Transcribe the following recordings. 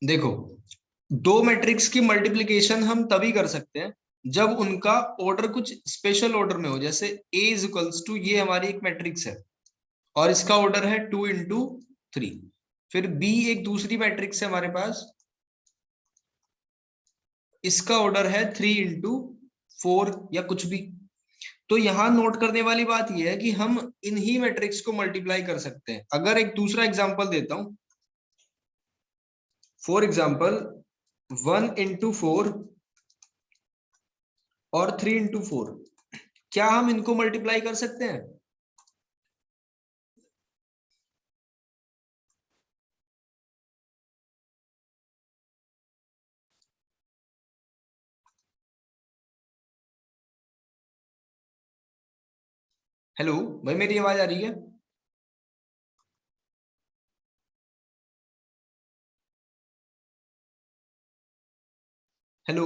देखो, दो मैट्रिक्स की मल्टीप्लिकेशन हम तभी कर सकते हैं जब उनका ऑर्डर कुछ स्पेशल ऑर्डर में हो। जैसे a इज इक्वल्स टू, ये हमारी एक मैट्रिक्स है और इसका ऑर्डर है 2 into 3। फिर b एक दूसरी मैट्रिक्स है हमारे पास, इसका ऑर्डर है 3 into 4 या कुछ भी। तो यहां नोट करने वाली बात यह है कि हम इन्हीं मैट्रिक्स को मल्टीप्लाई कर सकते हैं। अगर एक दूसरा एग्जांपल देता हूं, फॉर एग्जांपल 1 into 4 और 3 into 4, क्या हम इनको मल्टीप्लाई कर सकते हैं? हेलो भाई, मेरी आवाज आ रही है? हेलो।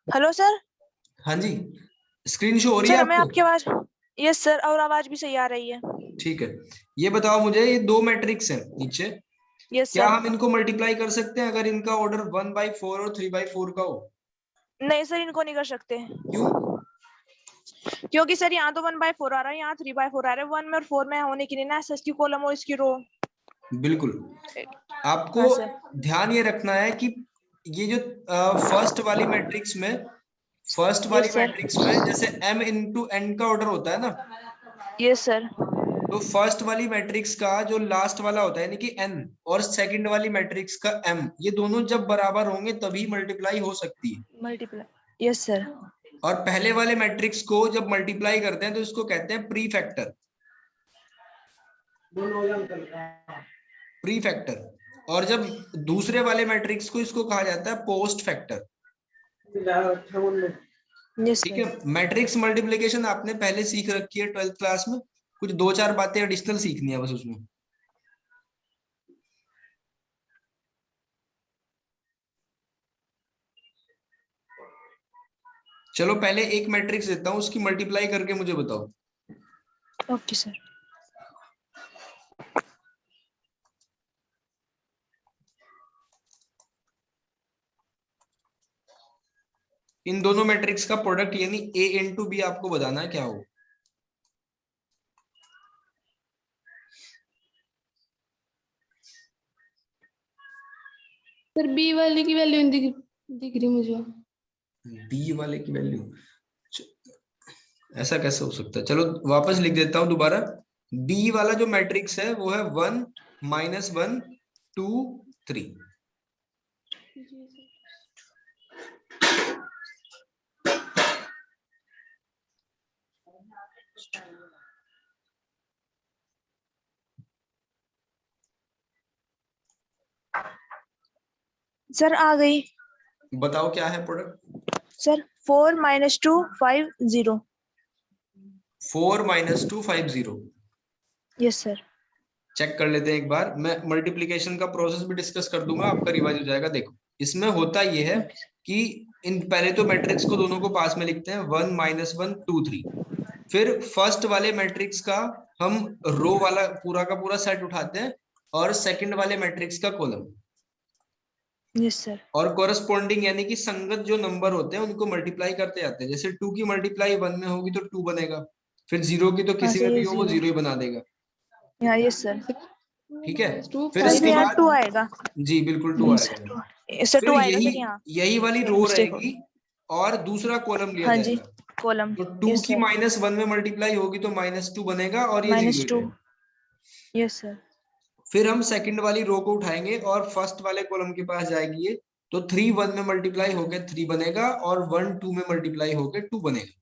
Hello sir. हाँ जी, स्क्रीन शो हो रही है सर हमें आपको? आपकी आवाज, यस सर, और आवाज भी सही आ रही है। ठीक है, ये बताओ मुझे, ये दो मैट्रिक्स हैं नीचे, यस क्या सर। हम इनको मल्टीप्लाई कर सकते हैं अगर इनका ऑर्डर 1/4 और 3/4 का हो? नहीं सर, इनको नहीं कर सकते। क्यों? क्योंकि सर यहाँ तो 1/4 आ रहा है, यहाँ 3/4 आ रहा है। 1 में और 4 में होने के लिए ना इसकी कॉलम और इसकी रो। बिल्कुल, आपको हाँ सर। ध्यान ये रखना है कि ये जो फर्स्ट वाली मैट्रिक्स में, यस सर। जैसे m इंटू n का ऑर्डर होता है ना, यस सर। तो फर्स्ट वाली मैट्रिक्स का जो लास्ट वाला होता है यानी कि n, और सेकंड वाली मैट्रिक्स का m, ये दोनों जब बराबर होंगे तभी मल्टीप्लाई हो सकती है। Multiply, yes sir. और पहले वाले मैट्रिक्स को जब मल्टीप्लाई करते हैं तो इसको कहते हैं प्री फैक्टर। Pre factor. और जब दूसरे वाले मैट्रिक्स को, इसको कहा जाता है पोस्ट फैक्टर। यस ठीक है, सर। मैट्रिक्स मल्टीप्लिकेशन आपने पहले सीख रखी है 12th क्लास में, कुछ दो चार बातें एडिशनल सीखनी है बस उसमें। चलो पहले एक मैट्रिक्स देता हूं, उसकी मल्टीप्लाई करके मुझे बताओ। Okay sir. इन दोनों मैट्रिक्स का प्रोडक्ट यानी a इंटू बी आपको बताना है क्या हो। सर बी वाले की वैल्यू दिख रही मुझे। बी वाले की वैल्यू, ऐसा कैसे हो सकता है? चलो वापस लिख देता हूं दोबारा। बी वाला जो मैट्रिक्स है वो है 1 -1 2 3। सर आ गई। बताओ क्या है product? Sir 4 - 2 5 0। 4 - 2 5 0। Yes sir. Check कर लेते हैं एक बार, मैं मल्टीप्लिकेशन का प्रोसेस भी डिस्कस कर दूंगा, आपका रिवाइज हो जाएगा। देखो इसमें होता ये है ओके सर। कि इन पहले तो मैट्रिक्स को दोनों को पास में लिखते हैं, 1 -1 2 3। फिर फर्स्ट वाले मैट्रिक्स का हम रो वाला पूरा का पूरा सेट उठाते हैं और सेकंड वाले मैट्रिक्स का कॉलम, यस सर। और कोरस्पॉन्डिंग यानी कि संगत जो नंबर होते हैं उनको मल्टीप्लाई करते जाते हैं। जैसे 2 की मल्टीप्लाई 1 में होगी तो 2 बनेगा, फिर 0 की तो हाँ किसी सर, में ये भी हो वो 0। 0 ही बना देगा। हाँ यस सर। ठीक है, फिर हाँ इसमें इसके यहाँ बाद 2 आएगा। जी बिल्कुल 2 यस आएगा। सर, सर फिर 2 आएगा यही सर यहाँ। यही वाली एक रो मिस्टेक हो रहेगी गई। और दूसरा कॉलम लिया हाँ जी, जाएगा। कॉलम। तो 2 यस की सर। -1 में मल्टीप्लाई होगी तो -2 बनेगा और ये 0 ही -2। रहेगा। Yes sir. फिर हम सेकंड वाली रो को उठाएंगे और फर्स्ट वाले कॉलम के पास जाएगी ये, तो 3 1 में मल्टीप्लाई होकर 3 बनेगा और 1 2 में मल्टीप्लाई होकर 2 बनेगा।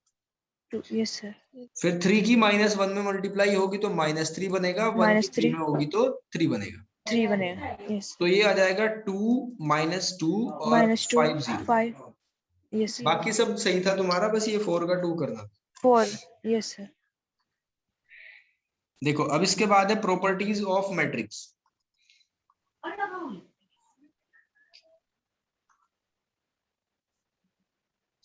2। Yes sir. फिर 3 की -1 में मल्टीप्लाई होगी तो -3 बनेगा, 1 की 3 -3 में होगी तो 3 बनेगा। 3 बनेगा। यस। तो ये आ जाएगा 2 -2 और -2 5 0। 5। Yes sir. बाकी सब सही था तुम्हारा, बस ये 4 का 2 करना। 4। Yes sir. देखो अब इसके बाद है प्रॉपर्टीज ऑफ मैट्रिक्स।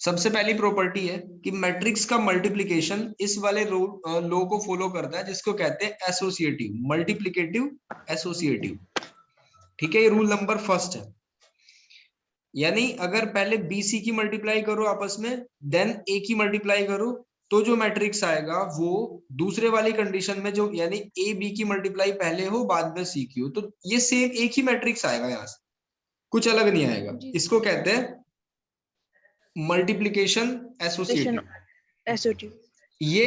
सबसे पहली प्रॉपर्टी है कि मैट्रिक्स का मल्टीप्लिकेशन इस वाले लॉ को फॉलो करता है जिसको कहते हैं एसोसिएटिव, मल्टीप्लिकेटिव एसोसिएटिव। ठीक है, ये रूल नंबर फर्स्ट है। यानी अगर पहले बी सी की मल्टीप्लाई करो आपस में, देन ए की मल्टीप्लाई करो, तो जो मैट्रिक्स आएगा वो दूसरे वाली कंडीशन में जो, यानी ए बी की मल्टीप्लाई पहले हो बाद में सी की हो, तो ये सेम एक ही मैट्रिक्स आएगा, यहाँ से कुछ अलग नहीं आएगा। इसको कहते हैं मल्टीप्लिकेशन एसोसिएटिव। एसोसिएटिव ये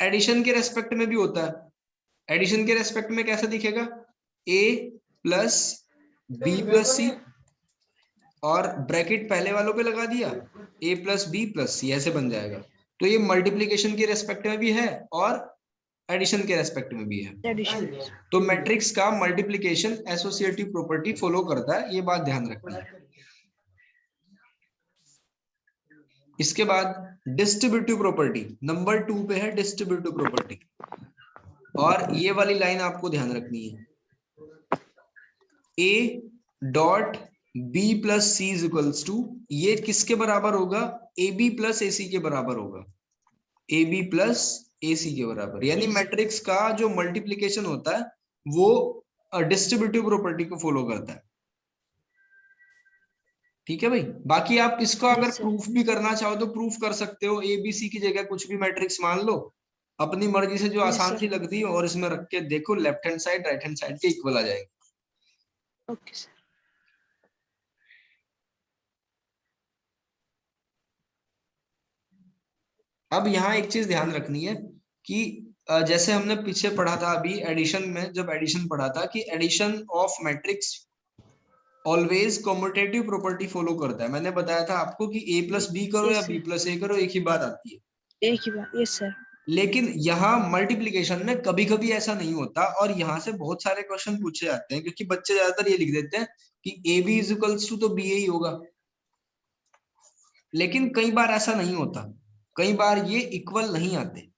एडिशन के रेस्पेक्ट में भी होता है। एडिशन के रेस्पेक्ट में कैसा दिखेगा, a प्लस बी प्लस सी, और ब्रैकेट पहले वालों पे लगा दिया, a प्लस बी प्लस सी, ऐसे बन जाएगा। तो ये मल्टीप्लिकेशन के रेस्पेक्ट में भी है और एडिशन के रेस्पेक्ट में भी है। एडिशन। तो मैट्रिक्स का मल्टीप्लिकेशन एसोसिएटिव प्रॉपर्टी फॉलो करता है, ये बात ध्यान रखनी है। इसके बाद डिस्ट्रीब्यूटिव प्रॉपर्टी नंबर 2 पे है, डिस्ट्रीब्यूटिव प्रॉपर्टी, और ये वाली लाइन आपको ध्यान रखनी है, a dot b plus C is equals to, ये किसके बराबर होगा, ab प्लस ac के बराबर होगा, ab प्लस ac के बराबर। यानी मैट्रिक्स का जो मल्टीप्लिकेशन होता है वो डिस्ट्रीब्यूटिव प्रॉपर्टी को फॉलो करता है। ठीक है भाई, बाकी आप इसको अगर प्रूफ भी करना चाहो तो प्रूफ कर सकते हो, ए बी सी की जगह कुछ भी मैट्रिक्स मान लो अपनी मर्जी से, जो आसान सी लगती है, और इसमें रख के देखो, left hand side right hand side के इक्वल आ जाएगा। Okay sir. अब यहाँ एक चीज ध्यान रखनी है कि जैसे हमने पीछे पढ़ा था अभी एडिशन में, जब एडिशन पढ़ा था कि addition of matrix always commutative property follow करता है। मैंने बताया था आपको कि a प्लस बी करो या b प्लस ए करो, एक ही बात आती है, एक ही बात। Yes sir. लेकिन यहाँ मल्टीप्लिकेशन में कभी कभी ऐसा नहीं होता, और यहाँ से बहुत सारे क्वेश्चन पूछे जाते हैं, क्योंकि बच्चे ज्यादातर ये लिख देते हैं कि A B is equals to, तो बी ए ही होगा, लेकिन कई बार ऐसा नहीं होता, कई बार ये इक्वल नहीं आते।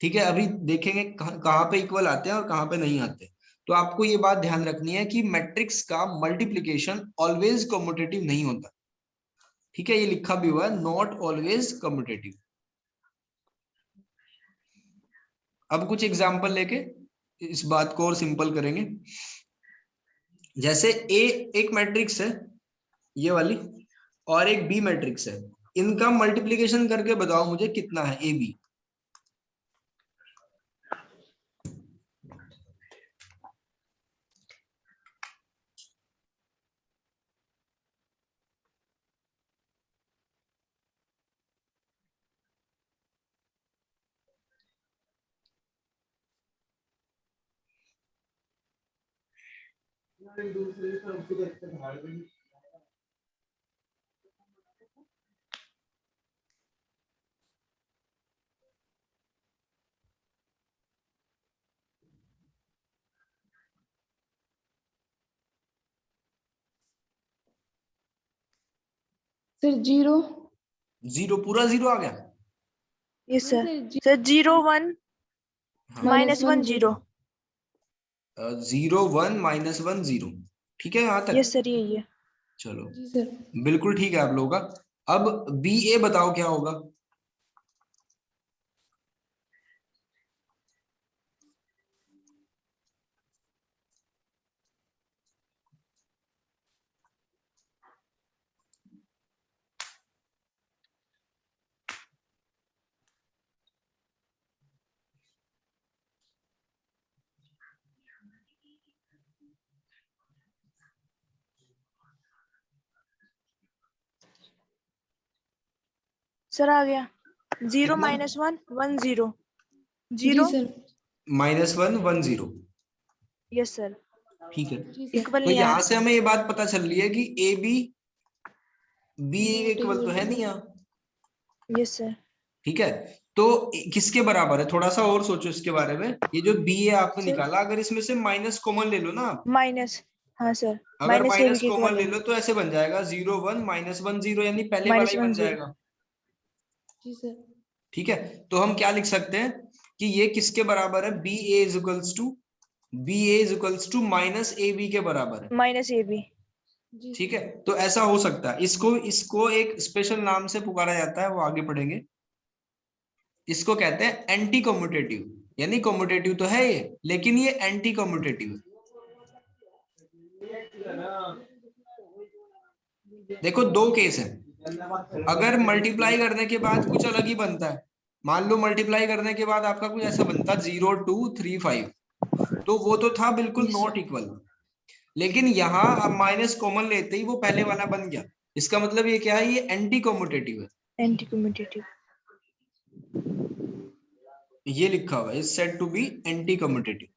ठीक है, अभी देखेंगे कहाँ पे इक्वल आते हैं और कहाँ पे नहीं आते। तो आपको ये बात ध्यान रखनी है कि मैट्रिक्स का मल्टीप्लिकेशन ऑलवेज कम्यूटेटिव नहीं होता। ठीक है, ये लिखा भी हुआ है, नॉट ऑलवेज कम्यूटेटिव। अब कुछ एग्जांपल लेके इस बात को और सिंपल करेंगे। जैसे ए एक मैट्रिक्स है ये वाली, और एक बी मैट्रिक्स है, इनका मल्टीप्लिकेशन करके बताओ मुझे कितना है ए बी। सर 0 जीरो, पूरा जीरो आ गया। Yes sir. Sir 0 1 minus -1 0। 0 1 -1 0। ठीक है यहाँ तक? यस सर, यही है। चलो जी सर। बिल्कुल ठीक है आप लोगों का। अब बी ए बताओ क्या होगा। सर आ गया 0 कितना? -1 1 0 जी 0। सर। -1 1 0। Yes sir. ठीक है, जी सर। इक्वल तो नहीं आया। यहाँ से हमें ये बात पता चल रही है कि A B B A equal तो है नहीं यहाँ। Yes sir. ठीक है, तो किसके बराबर है, थोड़ा सा और सोचो इसके बारे में। ये जो बी ए आपने सर, निकाला, अगर इसमें से माइनस कॉमन ले लो ना आप, माइनस। हाँ सर। अगर माइनस ए माइनस के कॉमन इक्वल ले है। लो तो ऐसे बन जाएगा 0 1 -1 0, यानी पहले वाला ही -1 बन 0। जाएगा। जी सर। ठीक है, तो हम क्या लिख सकते हैं कि ये किसके बराबर है, B A is equals to, B A is equals to minus A B के बराबर है। -AB। जी ठीक है, तो ऐसा हो सकता है। इसको एक स्पेशल नाम से पुकारा जाता है, वो आगे पढ़ेंगे। इसको कहते हैं एंटी कम्यूटेटिव, यानी कम्यूटेटिव तो है ये, लेकिन ये एंटी कम्यूटेटिव है। देखो दो केस है, अगर मल्टीप्लाई करने के बाद कुछ अलग ही बनता है, मान लो मल्टीप्लाई करने के बाद आपका कुछ ऐसा बनता 0 2 3 5, तो वो तो था बिल्कुल नॉट इक्वल। लेकिन यहाँ अब माइनस कॉमन लेते ही वो पहले वाला बन गया, इसका मतलब ये क्या है, ये एंटी कम्यूटेटिव है। एंटी कम्यूटेटिव, ये लिखा हुआ है, is said to be anti commutative.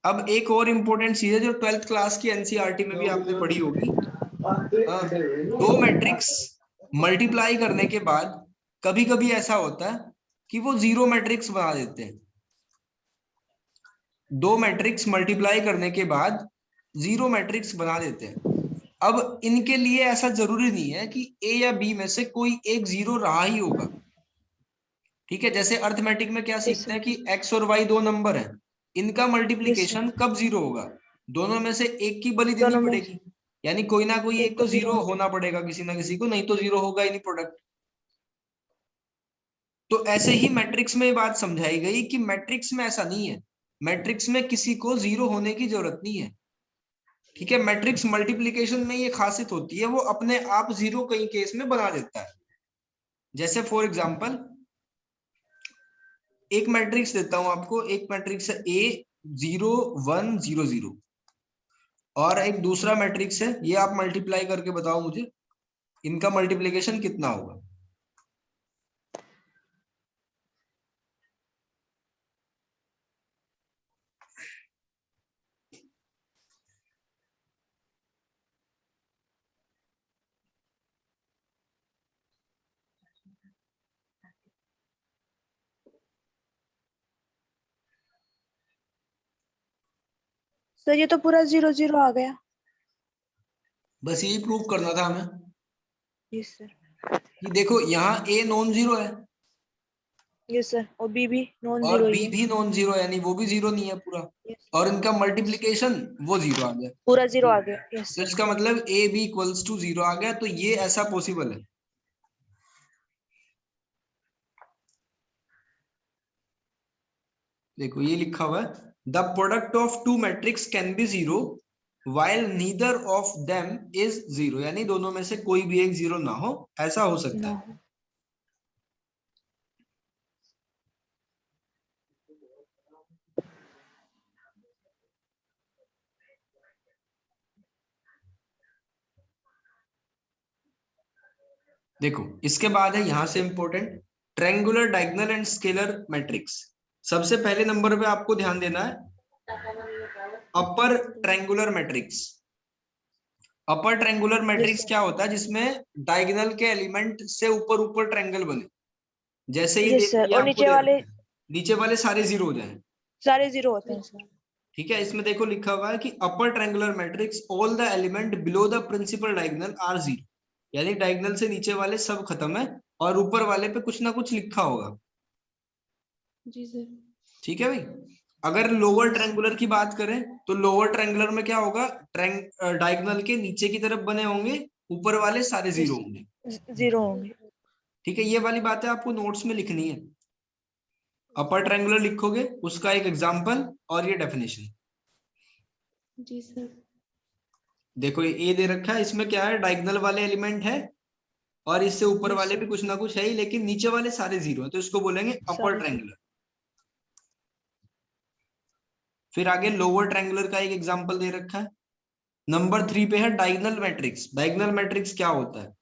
अब एक और इंपॉर्टेंट चीज है जो 12th क्लास की एनसीईआरटी में भी आपने पढ़ी होगी। दो मैट्रिक्स मल्टीप्लाई करने के बाद कभी कभी ऐसा होता है कि वो जीरो मैट्रिक्स बना देते हैं। दो मैट्रिक्स मल्टीप्लाई करने के बाद जीरो मैट्रिक्स बना देते हैं। अब इनके लिए ऐसा जरूरी नहीं है कि ए या बी में से कोई एक जीरो रहा ही होगा। ठीक है, जैसे अर्थमेटिक में क्या सीखते हैं कि एक्स और वाई दो नंबर है, इनका मल्टीप्लीकेशन कब जीरो होगा, दोनों में से एक की बलि देनी दोनों में पड़ेगी, यानी कोई ना कोई एक तो zero जीरो होना पड़ेगा किसी ना किसी को, नहीं तो जीरो होगा ही नहीं प्रोडक्ट। तो ऐसे ही मैट्रिक्स में ये बात समझाई गई कि मैट्रिक्स में ऐसा नहीं है, मैट्रिक्स में किसी को जीरो होने की जरूरत नहीं है। ठीक है, मैट्रिक्स मल्टीप्लीकेशन में ये खासियत होती है, वो अपने आप जीरो कई केस में बना देता है। जैसे फॉर एग्जांपल एक मैट्रिक्स देता हूं आपको, एक मैट्रिक्स है A 0 1 0 0 और एक दूसरा मैट्रिक्स है, ये आप मल्टीप्लाई करके बताओ मुझे इनका मल्टीप्लिकेशन कितना होगा। सर ये तो पूरा 0 0 आ गया। बस यही प्रूव करना था हमें यस सर, कि देखो यहाँ A नॉन जीरो है यस सर, और बी भी नॉन और जीरो B ही है। भी नॉन जीरो, यानी वो भी जीरो नहीं है पूरा, Yes, और इनका मल्टीप्लिकेशन वो जीरो आ गया। पूरा 0 आ गया। यस तो सर, इसका मतलब A B equals to zero आ गया, तो ये ऐसा पॉसिबल है। देखो ये लिखा हुआ है, the product of two matrix can be zero while neither of them is zero, यानी दोनों में से कोई भी एक जीरो ना हो, ऐसा हो सकता है। नो, देखो इसके बाद है यहां से important triangular, diagonal and scalar matrix. सबसे पहले नंबर पे आपको ध्यान देना है अपर ट्रायंगुलर मैट्रिक्स। अपर ट्रायंगुलर मैट्रिक्स क्या होता है, जिसमें डायगोनल के एलिमेंट से ऊपर ऊपर ट्रायंगल बने, जैसे ये यस देखो सर, ये और आपको नीचे दे वाले रखा है, नीचे वाले सारे जीरो हो जाएं। सारे 0 होते हैं सर। ठीक है, इसमें देखो लिखा हुआ है कि upper triangular matrix all the element below the principal diagonal are zero, यानी डायगोनल से नीचे वाले सब खत्म है और ऊपर वाले पे कुछ ना कुछ लिखा होगा। जी सर। ठीक है भाई, अगर लोअर ट्रायंगुलर की बात करें तो लोअर ट्रायंगुलर में क्या होगा, डायगोनल के नीचे की तरफ बने होंगे, ऊपर वाले सारे जीरो होंगे। 0 होंगे। ठीक है, ये वाली बातें आपको नोट्स में लिखनी है। अपर ट्रायंगुलर लिखोगे, उसका एक एग्जांपल और ये डेफिनेशन। जी सर। देखो ये दे रखा है, इसमें क्या है, डायगोनल वाले एलिमेंट है और इससे ऊपर वाले भी कुछ ना कुछ है ही, लेकिन नीचे वाले सारे जीरो है, तो इसको बोलेंगे अपर ट्रायंगुलर। फिर आगे लोअर ट्रायंगुलर का एक एग्जांपल दे रखा है। नंबर 3 पे है डायगोनल मैट्रिक्स। डायगोनल मैट्रिक्स क्या होता है,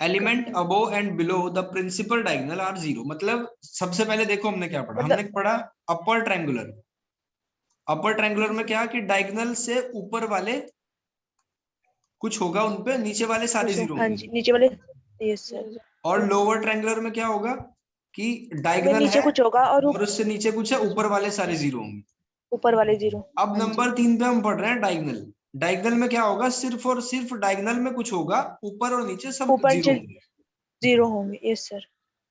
element above and below the principal diagonal are zero. मतलब सबसे पहले देखो हमने क्या पढ़ा, हमने पढ़ा अपर ट्रायंगुलर। अपर ट्रायंगुलर में क्या कि डायगोनल से ऊपर वाले कुछ होगा, उनपे नीचे वाले सारे जीरो हाँ होंगे। जी, नीचे वाले। यस सर, और लोअर ट्रायंगुलर में क्या होगा कि में डायगोनल नीचे है कुछ होगा और और उससे नीचे कुछ है, ऊपर वाले सारे जीरो होंगे। ऊपर वाले 0। अब नंबर 3 पे हम पढ़ रहे हैं डायगोनल। डायगोनल में क्या होगा, सिर्फ और सिर्फ डायगोनल में कुछ होगा, ऊपर और नीचे सब ऊपर जीरो होंगे। 0 होंगे। यस सर,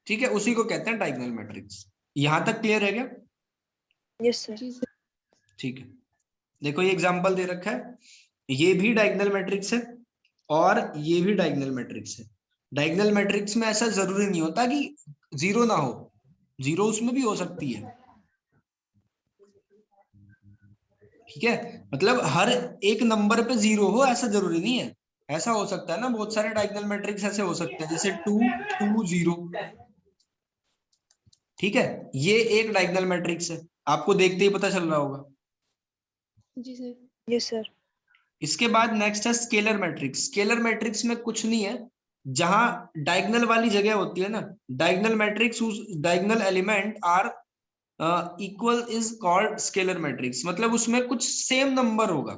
ठीक है, उसी को कहते हैं डायगोनल मैट्रिक्स। यहां तक क्लियर है क्या? Yes sir. जी सर। ठीक है, देखो ये एग्जांपल दे रखा है, ये भी डायगोनल मैट्रिक्स है और ये भी डायगोनल मैट्रिक्स है। डायगोनल मैट्रिक्स में ऐसा जरूरी नहीं होता कि जीरो ना हो, जीरो उसमें भी हो सकती है, ठीक है। मतलब हर एक नंबर पे जीरो हो ऐसा जरूरी नहीं है, ऐसा हो सकता है ना, बहुत सारे डायगोनल मैट्रिक्स ऐसे हो सकते हैं, जैसे 2 2 0, ठीक है। ये एक डायगोनल मैट्रिक्स है, आपको देखते ही पता चल रहा होगा। जी सर। Yes sir. इसके बाद नेक्स्ट है स्केलर मैट्रिक्स। स्केलर मैट्रिक्स में कुछ नहीं है, जहां डायगोनल वाली जगह होती है ना, diagonal matrix diagonal element are equal is called scalar matrix, मतलब उसमें कुछ सेम नंबर होगा,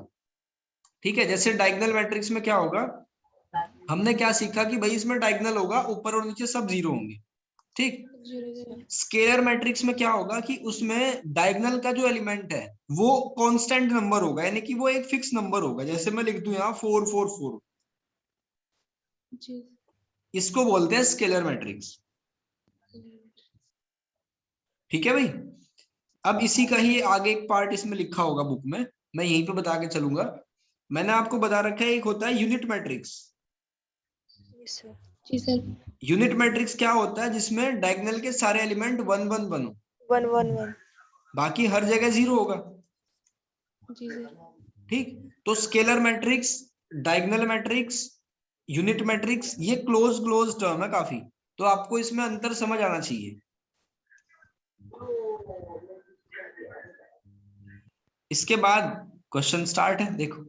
ठीक है। जैसे डायगोनल मैट्रिक्स में क्या होगा, हमने क्या सीखा कि भाई इसमें डायगोनल होगा, ऊपर और नीचे सब जीरो होंगे, ठीक। Zero zero. स्केलर मैट्रिक्स में क्या होगा कि उसमें डायगोनल का जो एलिमेंट है वो कांस्टेंट नंबर होगा, यानी कि वो एक फिक्स नंबर होगा, जैसे मैं लिख दूं यहाँ 4 4 4, जी। इसको बोलते हैं स्केलर मैट्रिक्स, ठीक है भाई। अब इसी का ही आगे एक पार्ट इसमें लिखा होगा बुक में, मैं यहीं पे बता के चलूंगा। मैंने आपको बता रखा है एक होता है यूनिट मैट्रिक्स। Yes sir. जी सर। यूनिट मैट्रिक्स क्या होता है, जिसमें डायगोनल के सारे एलिमेंट 1 1 1 हो, 1 1 1। बाकी हर जगह जीरो होगा, जी सर। ठीक। तो scalar matrix, diagonal matrix, unit matrix, ये क्लोज क्लोज टर्म है काफी, तो आपको इसमें अंतर समझ आना चाहिए। इसके बाद क्वेश्चन स्टार्ट है, देखो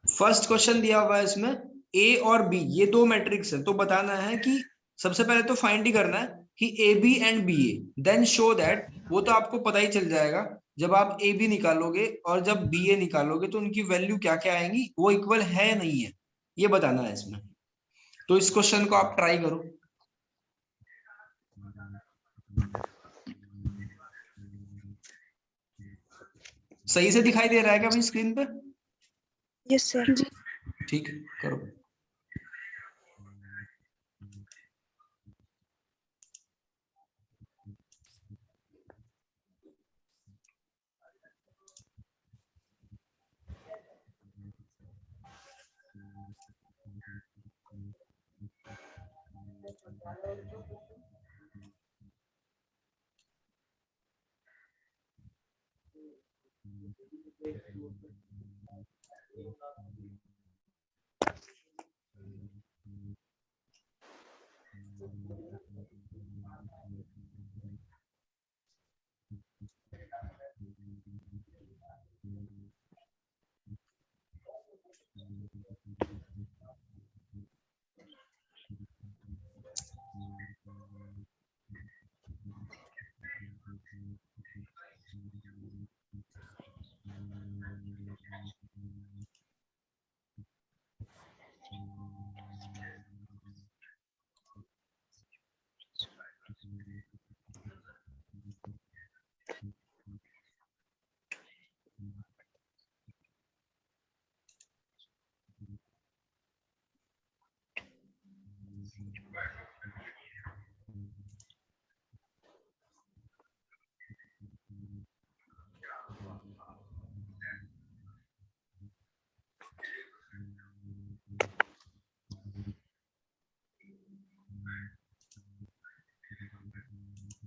फर्स्ट क्वेश्चन दिया हुआ है इसमें, ए और बी ये दो मैट्रिक्स है, तो बताना है कि सबसे पहले तो फाइंड ही करना है कि A B and B A, then show that, वो तो आपको पता ही चल जाएगा जब आप ए बी निकालोगे और जब बी ए निकालोगे तो उनकी वैल्यू क्या क्या आएंगी, वो इक्वल है नहीं है, ये बताना है इसमें। तो इस क्वेश्चन को आप ट्राई करो। सही से दिखाई दे रहा है क्या भाई स्क्रीन पे? Yes sir. जी। ठीक है, करो।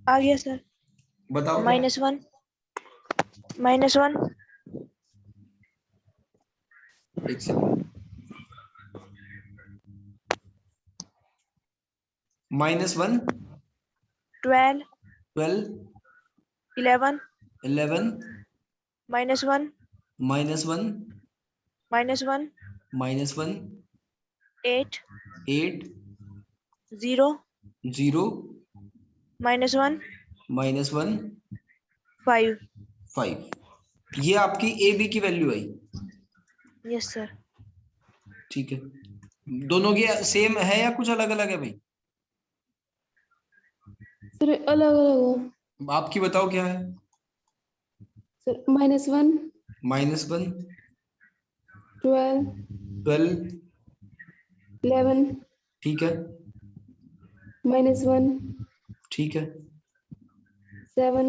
आ गया सर। बताओ क्या? -1 -1 एक सेकंड, -1 12 12 11 11 -1 -1 -1 -1 8 8 0 0 -1 -1 5। 5। ये आपकी ए बी की वैल्यू आई, यस सर। ठीक है। दोनों की सेम है या कुछ अलग अलग है भाई? सर अलग अलग हो। आपकी बताओ क्या है? सर -1 -1 12 12, 11 ठीक है, -1 ठीक है, 7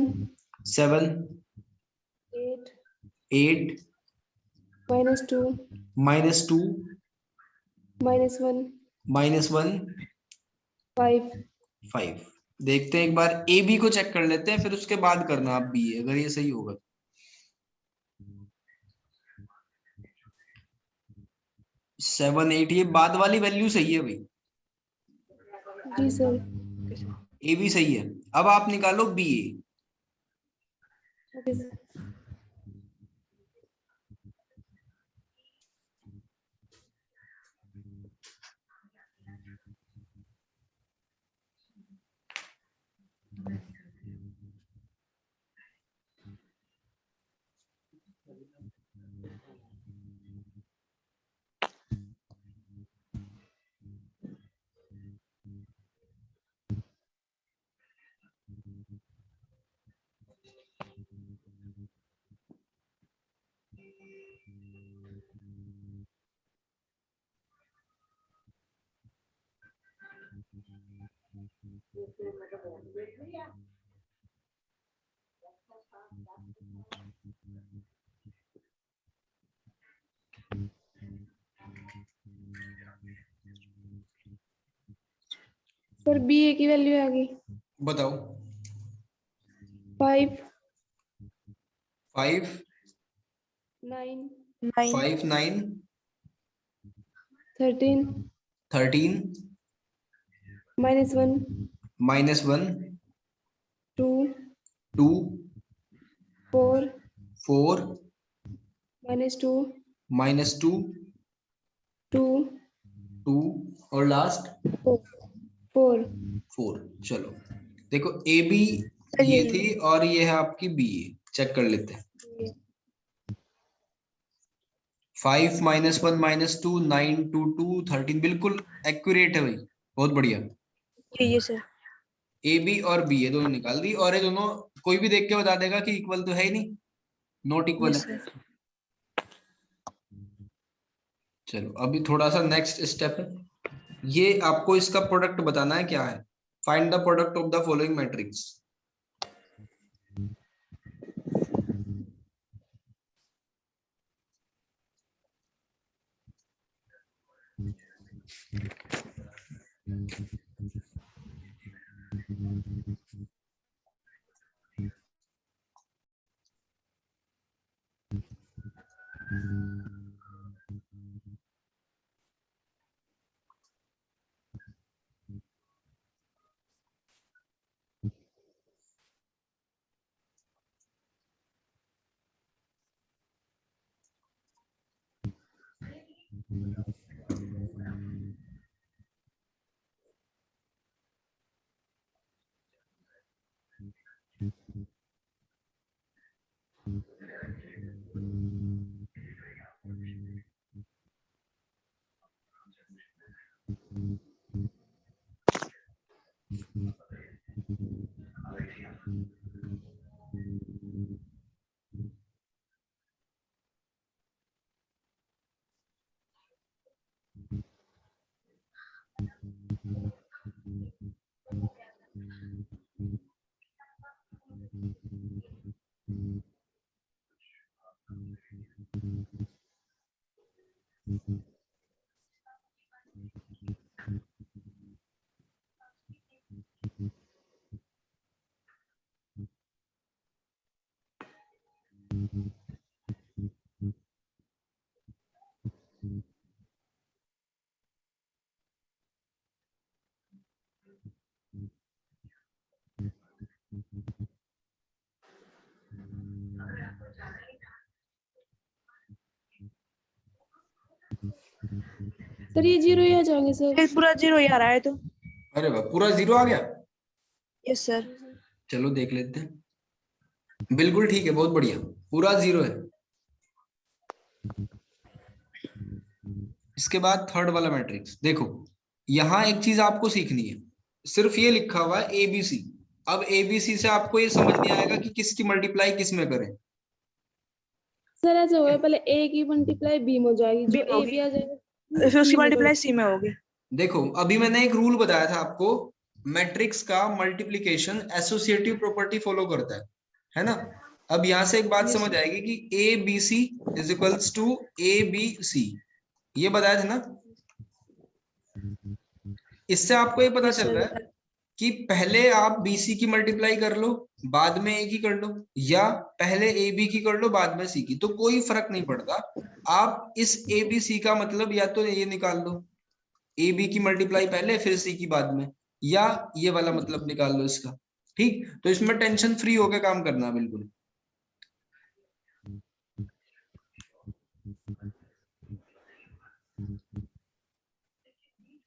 7 8 8 -2 -2 -1 -1 5 5। देखते हैं एक बार ए बी को चेक कर लेते हैं, फिर उसके बाद करना आप बी, अगर ये सही होगा। 7 8, ये बाद वाली वैल्यू सही है भाई, जी सर। ए भी सही है। अब आप निकालो B A. Okay sir. Sir B A की वैल्यू आ गई बताओ। 5 5 9 9 5 9 13 13 -1 -1 2 2 4 4 -2 -2 2 2 और लास्ट 4 4। चलो देखो ए बी सही ये है। थी और ये है आपकी बी ए, चेक कर लेते हैं। 5 -1 -2 9 2 2 13, बिल्कुल एक्यूरेट है भाई, बहुत बढ़िया। ये सर। ए बी और बी ए दोनों निकाल दी, और ये दोनों कोई भी देख के बता देगा कि इक्वल तो है ही नहीं, नॉट इक्वल यस है। सर। चलो अभी थोड़ा सा नेक्स्ट स्टेप है, ये आपको इसका प्रोडक्ट बताना है क्या है। Find the product of the following matrix. Sir ये 0 ही आ जाएंगे सर। ये पूरा 0 ही आ रहा है तो। अरे वाह, पूरा 0 आ गया। Yes sir. चलो देख लेते हैं, बिल्कुल ठीक है, बहुत बढ़िया, पूरा 0 है। इसके बाद थर्ड वाला मैट्रिक्स देखो, यहाँ एक चीज आपको सीखनी है, सिर्फ ये लिखा हुआ है एबीसी। अब एबीसी से आपको ये समझ नहीं आएगा कि किसकी मल्टीप्लाई किस में करें। सर ऐसा होगा, पहले ए की मल्टीप्लाई बी में हो जाएगी, जो B में ए होगी। भी आ जाएगा फिर उसकी C में मल्टीप्लाई करो। सी में होगी। देखो अभी मैंने एक रूल बताया था आपको मैट्रिक्स का मल्टीप्लिकेशन एसोसिएटिव प्रॉपर्टी फॉलो करता है ना। अब यहाँ से एक बात Yes, समझ sir. आएगी कि A B C is equals to A B C, ये बताया था ना। इससे आपको ये पता Yes, चल sir. रहा है कि पहले आप BC की मल्टीप्लाई कर लो, बाद में A की कर लो, या पहले AB की कर लो बाद में C की, तो कोई फर्क नहीं पड़ता। आप इस ABC का मतलब या तो ये निकाल लो, AB की मल्टीप्लाई पहले फिर C की बाद में, या ये वाला मतलब निकाल लो इसका। ठीक, तो इसमें टेंशन फ्री होकर काम करना बिल्कुल।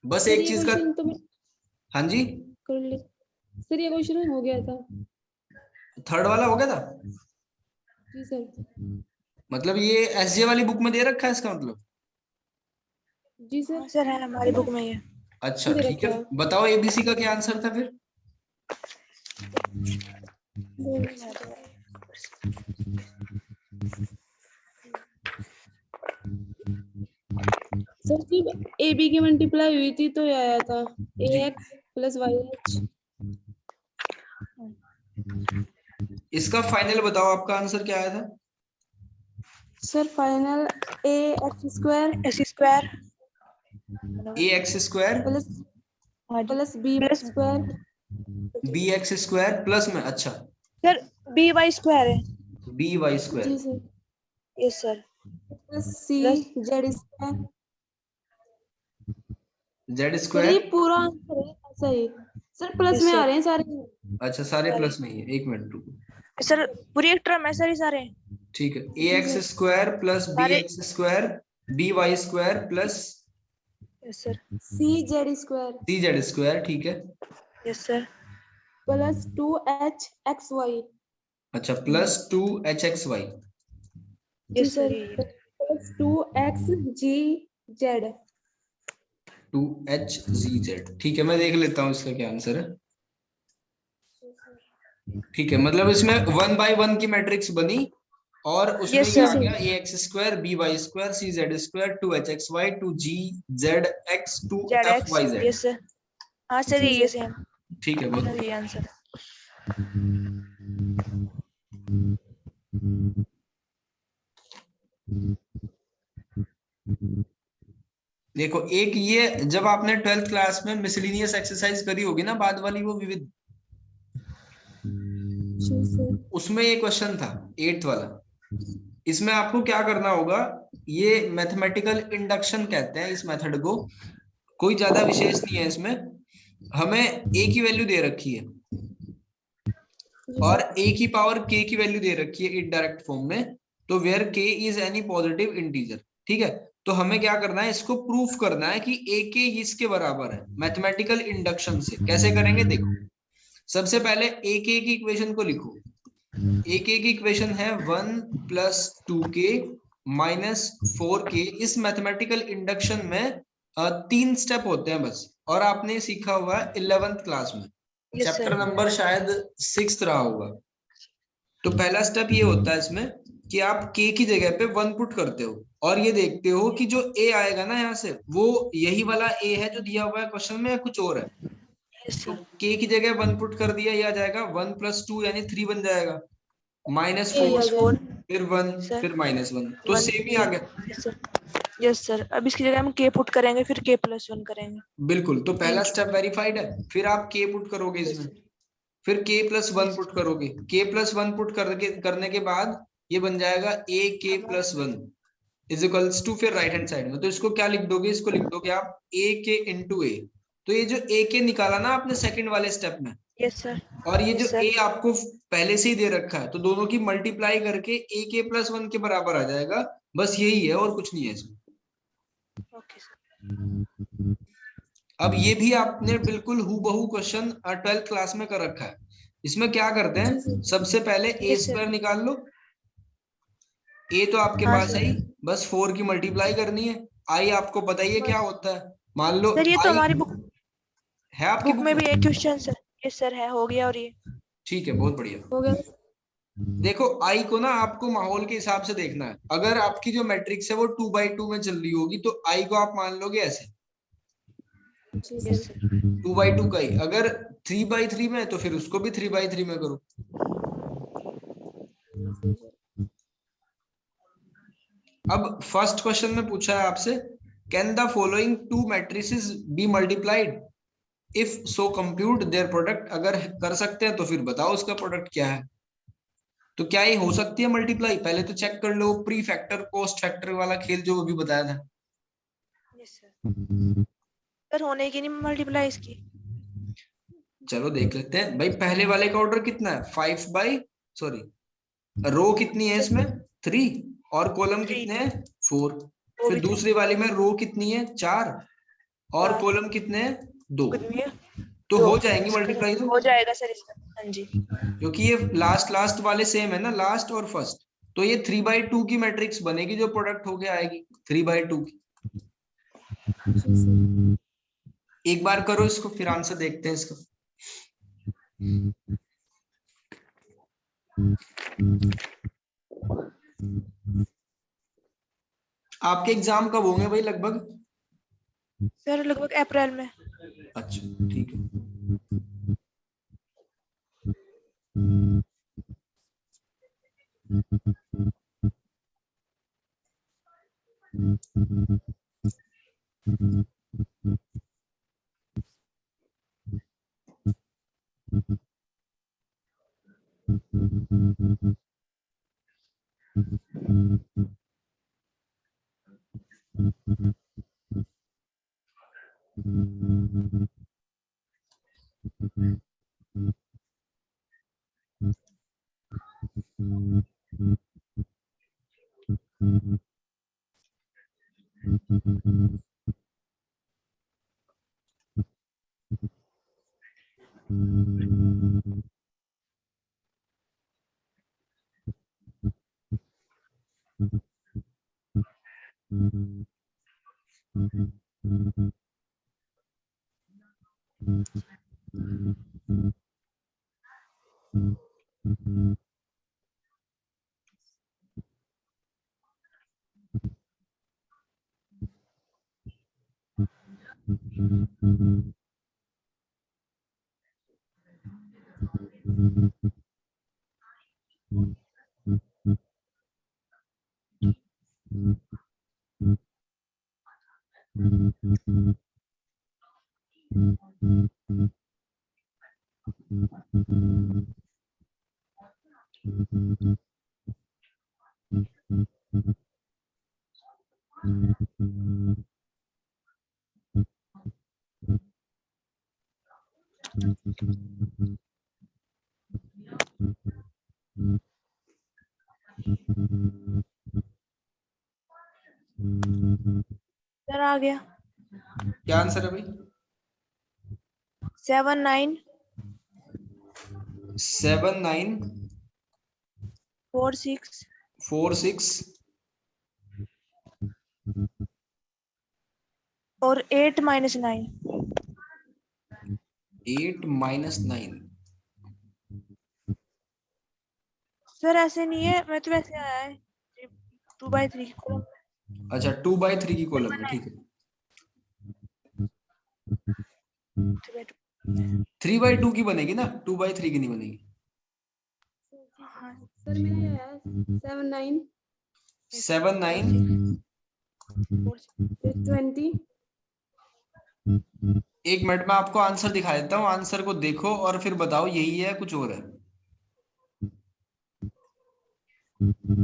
बस सर एक ये चीज का, क्वेश्चन तो मैं हाँ जी, कर ले। सर ये क्वेश्चन हो गया था। थर्ड वाला हो गया था। जी सर। मतलब ये SJ वाली बुक में दे रखा है इसका मतलब। जी सर। हाँ सर, है हमारी बुक में ये। अच्छा दे ठीक है, रखा है। बताओ ABC का क्या आंसर था फिर। सर जब ए बी की मल्टीप्लाई हुई थी तो ये आया था जी। AX plus YH। इसका फाइनल बताओ, आपका आंसर क्या आया था। Sir final AX square S square AX square plus plus B plus square BX square plus में, अच्छा सर BY स्क्वायर है। BY स्क्वायर, जी sir yes sir. Plus plus CZ square. Z sir ये square, पूरा answer है ऐसा ही। Sir plus yes में आ sir. रहे हैं सारे। अच्छा सारे प्लस में ही है, एक मिनट रुको। सर पूरी एक टर्म है सर, ये सारे ठीक है, जी AX सर। स्क्वायर प्लस सारे। BX square BY square plus yes sir. CZ square CZ square, ठीक है। Yes sir. Plus 2HXY। अच्छा प्लस 2HXY, जी यस सर, सर ये प्लस 2XGZ। 2HZZ, ठीक है, मैं देख लेता हूँ इसका क्या आंसर है। ठीक है, मतलब इसमें 1 बाय 1 की मैट्रिक्स बनी, और उसमें यस ये आ सर। गया AX square BY square CZ square 2HXY 2GZX ZX 2FYZ। Yes sir. हाँ सर, जी ये सर। सेम ठीक है, बहुत सर, ये आंसर। देखो, एक ये जब आपने 12th क्लास में मिसलिनियस एक्सरसाइज करी होगी ना, बाद वाली वो विविध, जी सर। उसमें ये क्वेश्चन था 8th वाला। इसमें आपको क्या करना होगा, ये मैथमेटिकल इंडक्शन कहते हैं इस मेथड को, कोई ज्यादा विशेष नहीं है इसमें। हमें a की वैल्यू दे रखी है जी और सर। a की पावर k की वैल्यू दे रखी है इनडायरेक्ट फॉर्म में, तो where k is any positive integer. ठीक है, तो हमें क्या करना है, इसको प्रूफ करना है कि a k इसके बराबर है मैथमेटिकल इंडक्शन से। कैसे करेंगे देखो, सबसे पहले a k की इक्वेशन को लिखो। a k की इक्वेशन है 1 प्लस 2k माइनस 4k। इस मैथमेटिकल इंडक्शन में 3 स्टेप होते हैं बस, और आपने सीखा हुआ है 11th क्लास में, यस चैप्टर सर। नंबर शायद 6th रहा होगा। तो पहला स्टेप ये होता है इसमें कि आप k की जगह पे 1 पुट करते हो, और ये देखते हो कि जो a आएगा ना यहाँ से, वो यही वाला a है जो दिया हुआ है क्वेश्चन में, या कुछ और है। यस तो सर। k की जगह 1 पुट कर दिया, ये आ जाएगा 1 प्लस 2 यानी 3 बन जाएगा, माइनस यही आ 4 जाएगा। फिर 1 सर फिर माइनस 1, तो 1 सेम ही आ गया। Yes sir. यस सर, अब इसकी जगह हम k पुट करेंगे, फिर k प्लस 1 करेंगे। बिल्कुल, तो पहला थैंक स्टेप वेरीफाइड है। फिर आप k पुट करोगे यू। इसमें, फिर k प्लस 1 पुट करोगे, k प्लस 1 पुट करने के बाद ये बन जाएगा a k plus 1 is equals to, फिर राइट हैंड साइड में तो इसको क्या लिख दोगे, इसको लिख दोगे आप a k इंटू a। तो ये जो a k निकाला ना आपने सेकंड वाले स्टेप में, यस सर। और ये जो यस सर। a आपको पहले से ही दे रखा है, तो दोनों की मल्टीप्लाई करके a k प्लस 1 के बराबर आ जाएगा। बस यही है और कुछ नहीं है इसमें। Okay sir. अब ये भी आपने बिल्कुल हूबहू क्वेश्चन 12th क्लास में कर रखा है। इसमें क्या करते जी हैं, सर। सबसे पहले a यस सर। स्क्वायर निकाल लो। a तो आपके हाँ पास है सर। ही, बस 4 की मल्टीप्लाई करनी है। i आपको पता ही है क्या होता है, मान लो सर ये तो i हमारी बुक है आपकी बुक में में। भी एक क्वेश्चन सर। यस सर, है, हो गया। और ये ठीक है, बहुत बढ़िया। हो गया। देखो i को ना आपको माहौल के हिसाब से देखना है। अगर आपकी जो मैट्रिक्स है वो 2 बाई 2 में चल रही होगी, तो i को आप मान लोगे ऐसे, जी सर। 2/2 का ही। अगर 3/3 में है तो फिर उसको भी 3/3 में करो। अब फर्स्ट क्वेश्चन में पूछा है आपसे, can the following two matrices be multiplied, if so compute their product. अगर कर सकते हैं तो फिर बताओ उसका प्रोडक्ट क्या है। तो क्या ये हो सकती है मल्टीप्लाई? पहले तो चेक कर लो प्री फैक्टर पोस्ट फैक्टर वाला खेल जो अभी बताया था। यस सर होने की नहीं मल्टीप्लाई इसकी। चलो देख लेते हैं भाई। पहले वाले का ऑर्डर कितना है? 5 बाई सॉरी, रो कितनी है इसमें? 3, और कॉलम 3 कितने हैं? 4। वो फिर भी 3 दूसरी वाली में रो कितनी है? 4, और 4 कॉलम कितने हैं? 2। कितनी है तो 2 हो जाएंगी मल्टीप्लाई तो, हो जाएगा सर इसका। हाँ जी क्योंकि ये लास्ट वाले सेम है ना, लास्ट और फर्स्ट। तो ये 3/2 की मैट्रिक्स बनेगी जो प्रोडक्ट होके आएगी 3/2 की। जी सर। एक बार करो इसको, फिर आंसर देखते हैं इसका। आपके एग्जाम कब होंगे भाई लगभग? सर लगभग अप्रैल में। अच्छा ठीक है। सर आ गया। क्या आंसर है भाई? 7 9 7 9 4 6 4 6 और 8 -9। 8 -9। सर ऐसे नहीं है, मैं तो वैसे आया है 2/3 को। अच्छा 2/3 की कॉलम में, ठीक है। 3/2 की बनेगी ना, 2/3 की नहीं बनेगी। हाँ सर मेरा है 7 9 7 9 20। एक मिनट में आपको आंसर दिखा देता हूँ, आंसर को देखो और फिर बताओ यही है कुछ और है।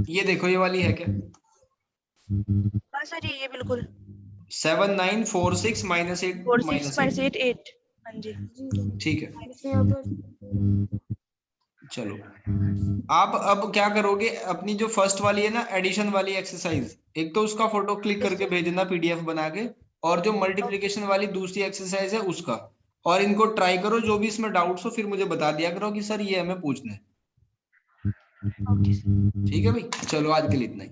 ये देखो, ये वाली है क्या? हाँ सर ये बिल्कुल 7 9 4 6 -8 4 6 -8। -8 8। हाँ जी ठीक है, इसमें अब चलो। आप अब क्या करोगे, अपनी जो फर्स्ट वाली है ना एडिशन वाली एक्सरसाइज, एक तो उसका फोटो क्लिक करके भेजना पीडीएफ बना के, और जो मल्टीप्लिकेशन वाली दूसरी एक्सरसाइज है उसका, और इनको ट्राई करो। जो भी इसमें डाउट्स हो फिर मुझे बता दिया करो कि सर ये हमें पूछना है। ओके। ठीक है भाई, चलो आज के लिए इतना ही।